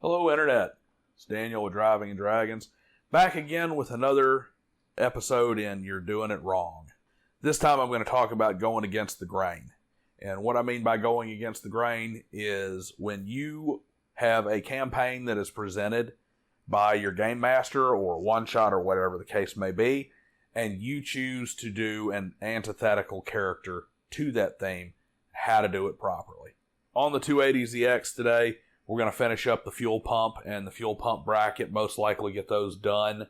Hello, Internet. It's Daniel with Driving and Dragons. Back again with another episode in You're Doing It Wrong. This time I'm going to talk about going against the grain. And what I mean by going against the grain is when you have a campaign that is presented by your game master or one shot or whatever the case may be, and you choose to do an antithetical character to that theme, how to do it properly. On the 280ZX today, we're going to finish up the fuel pump and the fuel pump bracket, most likely get those done.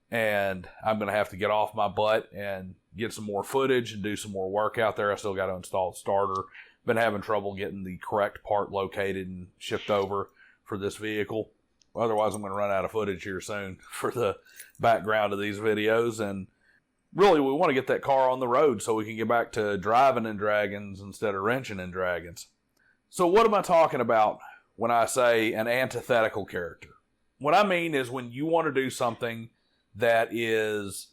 And I'm going to have to get off my butt and get some more footage and do some more work out there. I still got to install the starter. Been having trouble getting the correct part located and shipped over for this vehicle. Otherwise, I'm going to run out of footage here soon for the background of these videos. And really, we want to get that car on the road so we can get back to driving in Dragons instead of wrenching in Dragons. So what am I talking about when I say an antithetical character? What I mean is when you want to do something that is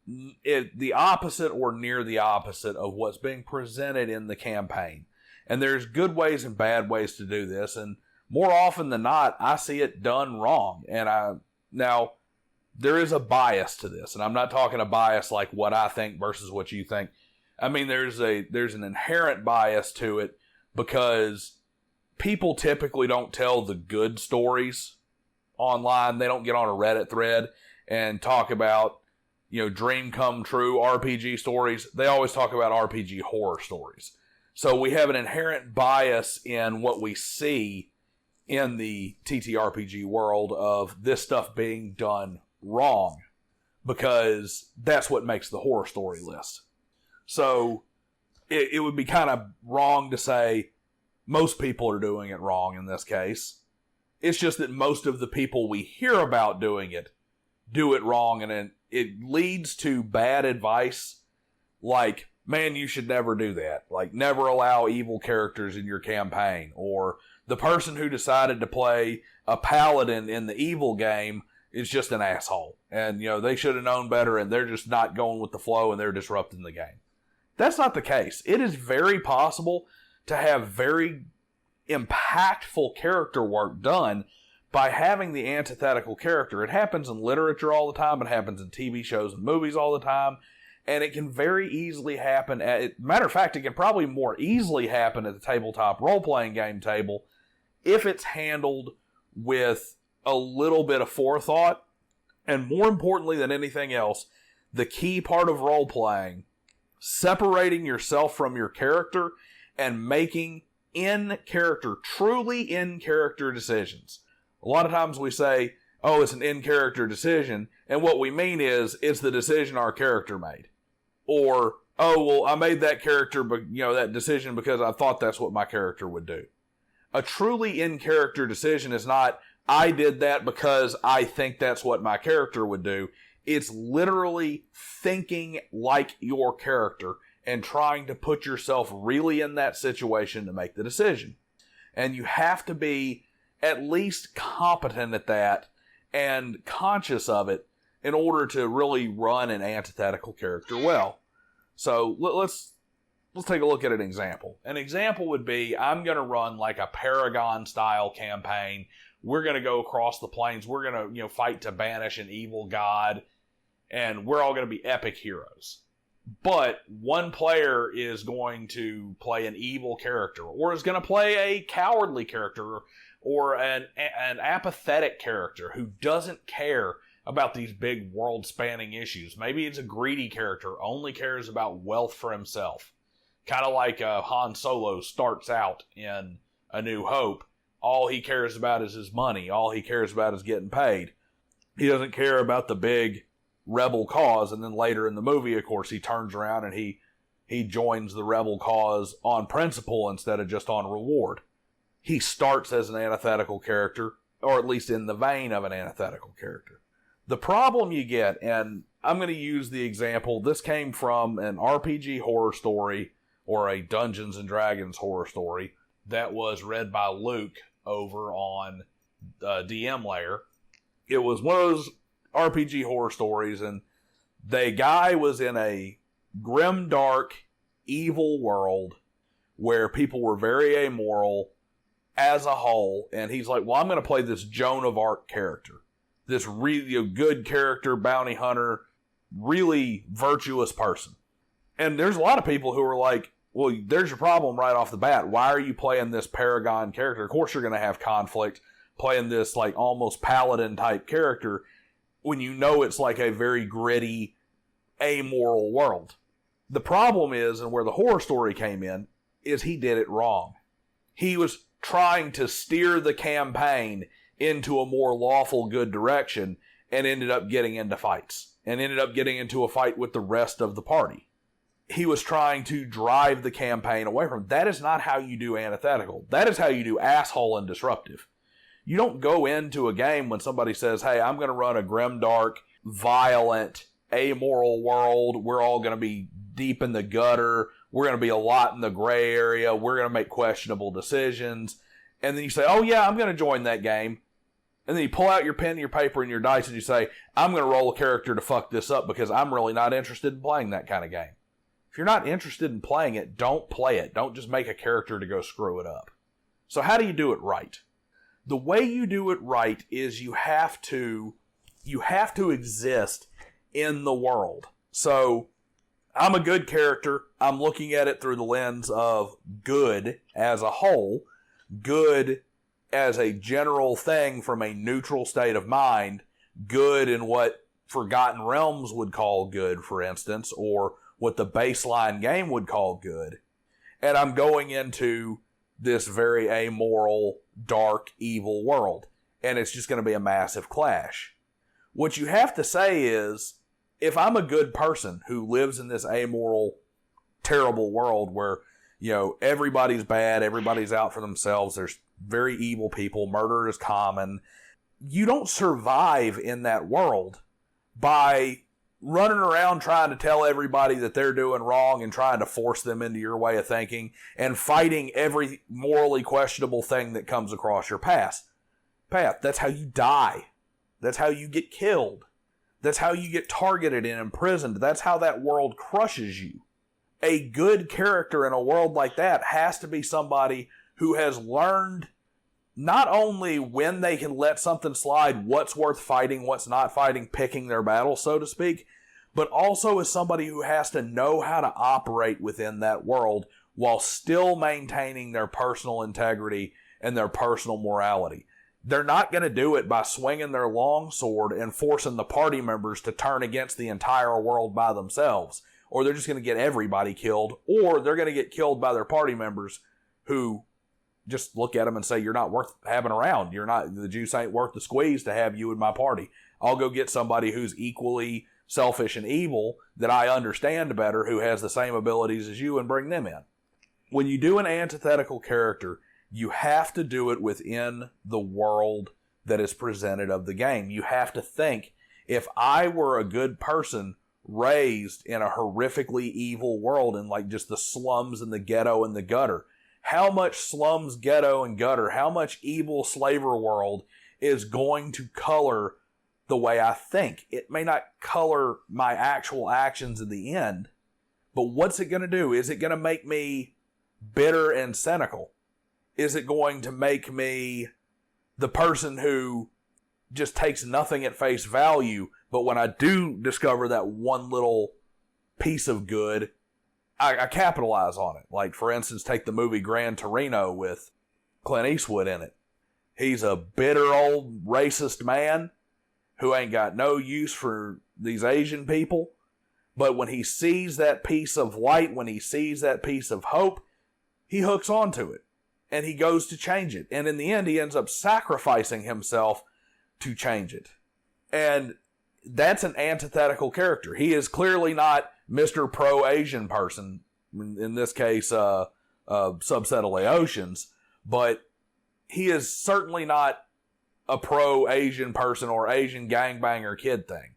the opposite or near the opposite of what's being presented in the campaign. And there's good ways and bad ways to do this. And more often than not, I see it done wrong. And now, there is a bias to this. And I'm not talking a bias like what I think versus what you think. I mean, there's an inherent bias to it because people typically don't tell the good stories online. They don't get on a Reddit thread and talk about, dream come true RPG stories. They always talk about RPG horror stories. So we have an inherent bias in what we see in the TTRPG world of this stuff being done wrong because that's what makes the horror story list. So it would be kind of wrong to say most people are doing it wrong in this case. It's just that most of the people we hear about doing it do it wrong, and it leads to bad advice like, man, you should never do that. Like, never allow evil characters in your campaign. Or the person who decided to play a paladin in the evil game is just an asshole. And, they should have known better, and they're just not going with the flow, and they're disrupting the game. That's not the case. It is very possible to have very impactful character work done by having the antithetical character. It happens in literature all the time. It happens in TV shows and movies all the time. And it can very easily happen matter of fact, it can probably more easily happen at the tabletop role-playing game table if it's handled with a little bit of forethought. And more importantly than anything else, the key part of role-playing, separating yourself from your character and making truly in-character decisions. A lot of times we say, oh, it's an in-character decision, and what we mean is, it's the decision our character made. Or, oh, well, I made that that decision because I thought that's what my character would do. A truly in-character decision is not, I did that because I think that's what my character would do. It's literally thinking like your character and trying to put yourself really in that situation to make the decision. And you have to be at least competent at that and conscious of it in order to really run an antithetical character well. So let's take a look at an example. An example would be, I'm going to run like a Paragon style campaign. We're going to go across the plains. We're going to, fight to banish an evil god, and we're all going to be epic heroes. But one player is going to play an evil character, or is going to play a cowardly character, or an apathetic character who doesn't care about these big world-spanning issues. Maybe it's a greedy character, only cares about wealth for himself. Kind of like Han Solo starts out in A New Hope. All he cares about is his money. All he cares about is getting paid. He doesn't care about the big rebel cause, and then later in the movie, of course, he turns around and he joins the rebel cause on principle instead of just on reward. He starts as an antithetical character, or at least in the vein of an antithetical character. The problem you get, and I'm going to use the example, this came from an RPG horror story, or a Dungeons and Dragons horror story, that was read by Luke over on DM Layer. It was one of those RPG horror stories, and the guy was in a grim, dark, evil world where people were very amoral, as a whole, and he's like, well, I'm going to play this Joan of Arc character. This really good character, bounty hunter, really virtuous person. And there's a lot of people who are like, well, there's your problem right off the bat. Why are you playing this paragon character? Of course you're going to have conflict playing this like almost paladin type character when you know it's like a very gritty, amoral world. The problem is, and where the horror story came in, is he did it wrong. He was trying to steer the campaign into a more lawful, good direction and ended up getting into fights and ended up getting into a fight with the rest of the party. He was trying to drive the campaign away from it. That is not how you do antithetical. That is how you do asshole and disruptive. You don't go into a game when somebody says, hey, I'm going to run a grimdark, violent, amoral world. We're all going to be deep in the gutter. We're going to be a lot in the gray area. We're going to make questionable decisions. And then you say, oh yeah, I'm going to join that game. And then you pull out your pen, your paper, and your dice and you say, I'm going to roll a character to fuck this up because I'm really not interested in playing that kind of game. If you're not interested in playing it, don't play it. Don't just make a character to go screw it up. So how do you do it right? The way you do it right is you have to exist in the world. So I'm a good character. I'm looking at it through the lens of good as a whole, good as a general thing from a neutral state of mind, good in what Forgotten Realms would call good, for instance, or what the baseline game would call good. And I'm going into this very amoral, dark, evil world. And it's just going to be a massive clash. What you have to say is, if I'm a good person who lives in this amoral, terrible world where, you know, everybody's bad, everybody's out for themselves, there's very evil people, murder is common, you don't survive in that world by running around trying to tell everybody that they're doing wrong and trying to force them into your way of thinking and fighting every morally questionable thing that comes across your path. That's how you die. That's how you get killed. That's how you get targeted and imprisoned. That's how that world crushes you. A good character in a world like that has to be somebody who has learned not only when they can let something slide, what's worth fighting, what's not fighting, picking their battle, so to speak, but also is somebody who has to know how to operate within that world while still maintaining their personal integrity and their personal morality. They're not going to do it by swinging their long sword and forcing the party members to turn against the entire world by themselves. Or they're just going to get everybody killed, or they're going to get killed by their party members who just look at them and say, you're not worth having around. The juice ain't worth the squeeze to have you in my party. I'll go get somebody who's equally selfish and evil that I understand better, who has the same abilities as you, and bring them in. When you do an antithetical character, you have to do it within the world that is presented of the game. You have to think, if I were a good person raised in a horrifically evil world in like just the slums and the ghetto and the gutter, how much slums, ghetto, and gutter, how much evil slaver world is going to color the way I think? It may not color my actual actions in the end, but what's it going to do? Is it going to make me bitter and cynical? Is it going to make me the person who just takes nothing at face value, but when I do discover that one little piece of good, I capitalize on it? Like, for instance, take the movie Gran Torino with Clint Eastwood in it. He's a bitter old racist man who ain't got no use for these Asian people. But when he sees that piece of light, when he sees that piece of hope, he hooks onto it. And he goes to change it. And in the end, he ends up sacrificing himself to change it. And that's an antithetical character. He is clearly not Mr. Pro-Asian person, in this case, subset of Laotians, but he is certainly not a pro-Asian person or Asian gangbanger kid thing.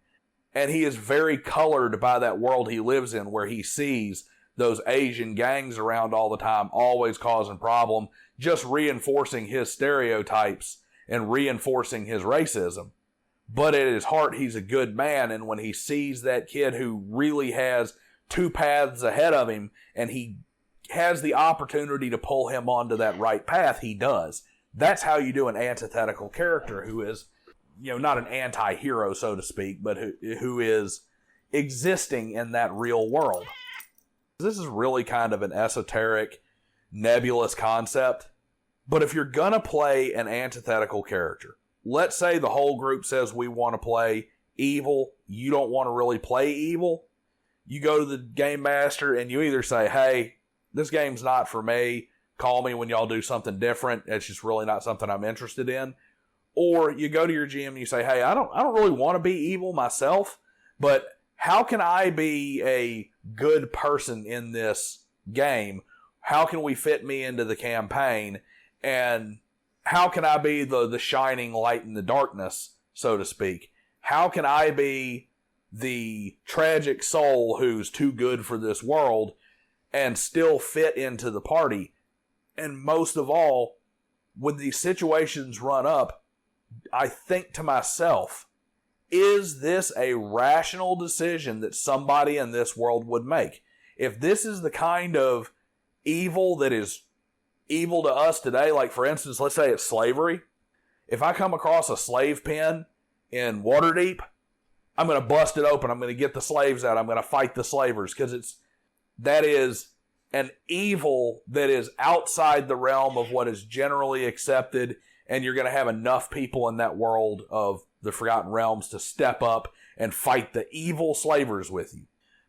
And he is very colored by that world he lives in, where he sees those Asian gangs around all the time, always causing problem, just reinforcing his stereotypes and reinforcing his racism. But at his heart, he's a good man, and when he sees that kid who really has two paths ahead of him, and he has the opportunity to pull him onto that right path, he does. That's how you do an antithetical character who is, not an anti-hero, so to speak, but who is existing in that real world. This is really kind of an esoteric, nebulous concept. But if you're going to play an antithetical character, let's say the whole group says we want to play evil, you don't want to really play evil, you go to the game master and you either say, hey, this game's not for me, call me when y'all do something different, it's just really not something I'm interested in. Or you go to your GM and you say, hey, I don't really want to be evil myself, but how can I be a good person in this game? How can we fit me into the campaign? And how can I be the shining light in the darkness, so to speak? How can I be the tragic soul who's too good for this world and still fit into the party? And most of all, when these situations run up, I think to myself, is this a rational decision that somebody in this world would make? If this is the kind of evil that is evil to us today, like for instance, let's say it's slavery. If I come across a slave pen in Waterdeep, I'm going to bust it open. I'm going to get the slaves out. I'm going to fight the slavers, because that is an evil that is outside the realm of what is generally accepted, and you're going to have enough people in that world of the Forgotten Realms to step up and fight the evil slavers with you.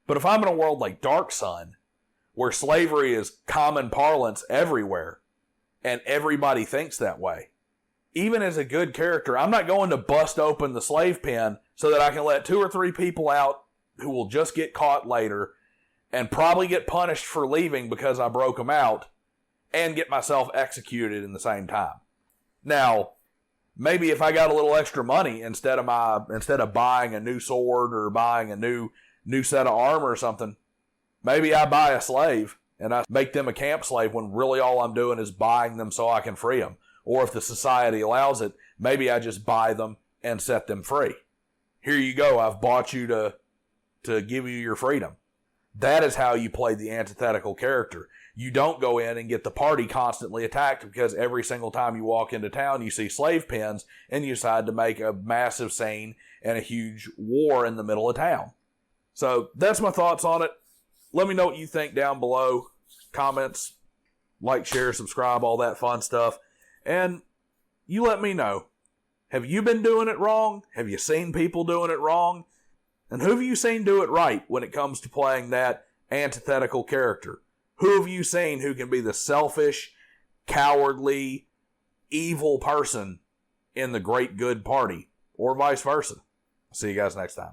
But if I'm in a world like Dark Sun, where slavery is common parlance everywhere, and everybody thinks that way, even as a good character, I'm not going to bust open the slave pen so that I can let 2 or 3 people out who will just get caught later and probably get punished for leaving because I broke them out, and get myself executed in the same time. Now, maybe if I got a little extra money, instead of buying a new sword or buying a new set of armor or something, maybe I buy a slave and I make them a camp slave when really all I'm doing is buying them so I can free them. Or if the society allows it, maybe I just buy them and set them free. Here you go, I've bought you to give you your freedom. That is how you play the antithetical character. You don't go in and get the party constantly attacked because every single time you walk into town you see slave pens and you decide to make a massive scene and a huge war in the middle of town. So that's my thoughts on it. Let me know what you think down below. Comments, like, share, subscribe, all that fun stuff. And you let me know. Have you been doing it wrong? Have you seen people doing it wrong? And who have you seen do it right when it comes to playing that antithetical character? Who have you seen who can be the selfish, cowardly, evil person in the great good party? Or vice versa. See you guys next time.